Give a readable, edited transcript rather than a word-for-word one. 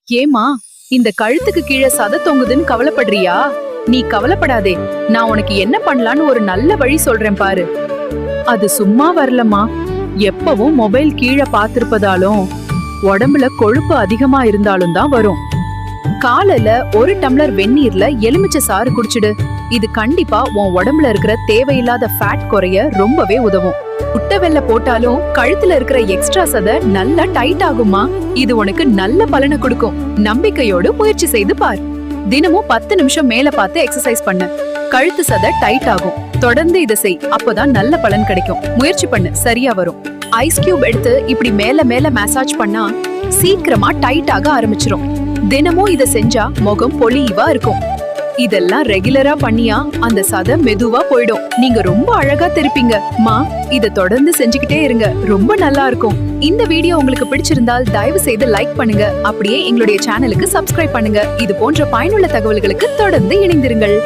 ஏமா, இந்த கழுத்துக்கு கீழே சதை தொங்குதுன்னு கவலைப்படுறியா? நீ கவலைப்படாதே, நான் உனக்கு என்ன பண்ணலான்னு ஒரு நல்ல வழி சொல்றேன் பாரு. அது சும்மா வரலம்மா. எப்பவும் மொபைல் கீழே பார்த்திருப்பதாலும் உடம்புல கொழுப்பு அதிகமா இருந்தாலும் தான் வரும். காலையில ஒரு டம்ளர் வெந்நீர்ல எலுமிச்சை சாறு குடிச்சிடு. இது கண்டிப்பா உன் உடம்புல இருக்கிற தேவையில்லாத ஃபேட் குறைய ரொம்பவே உதவும். முட்டை வெள்ளை போட்டாலும் கழுத்துல இருக்கிற எக்ஸ்ட்ரா சதை நல்லா டைட் ஆகுமா. இது உனக்கு நல்ல பலனை கொடுக்கும். நம்பிக்கையோடு முயற்சி செய்து பார். தினமும் 10 நிமிஷம் மேல பார்த்து எக்ஸசைஸ் பண்ணு. கழுத்து சதை டைட் ஆகும். தொடர்ந்து இதை செய், அப்பதான் நல்ல பலன் கிடைக்கும். முயற்சி பண்ணு, சரியா வரும். ஐஸ் கியூப் எடுத்து இப்படி மேல மேல மசாஜ் பண்ணா சீக்கிரமா டைட் ஆக ஆரம்பிச்சிரும். தினமும் இதை செஞ்சா முகம் பொலிவா இருக்கும். இதெல்லாம் ரெகுலரா பண்ணியா அந்த சதை மெதுவா போயிடும். நீங்க ரொம்ப அழகா தெரிப்பீங்க. இத தொடர்ந்து செஞ்சுக்கிட்டே இருங்க, ரொம்ப நல்லா இருக்கும். இந்த வீடியோ உங்களுக்கு பிடிச்சிருந்தால் தயவு செய்து லைக் பண்ணுங்க. அப்படியே எங்களுடைய சேனலுக்கு சப்ஸ்கிரைப் பண்ணுங்க. இது போன்ற பயனுள்ள தகவல்களுக்கு தொடர்ந்து இணைந்திருங்கள்.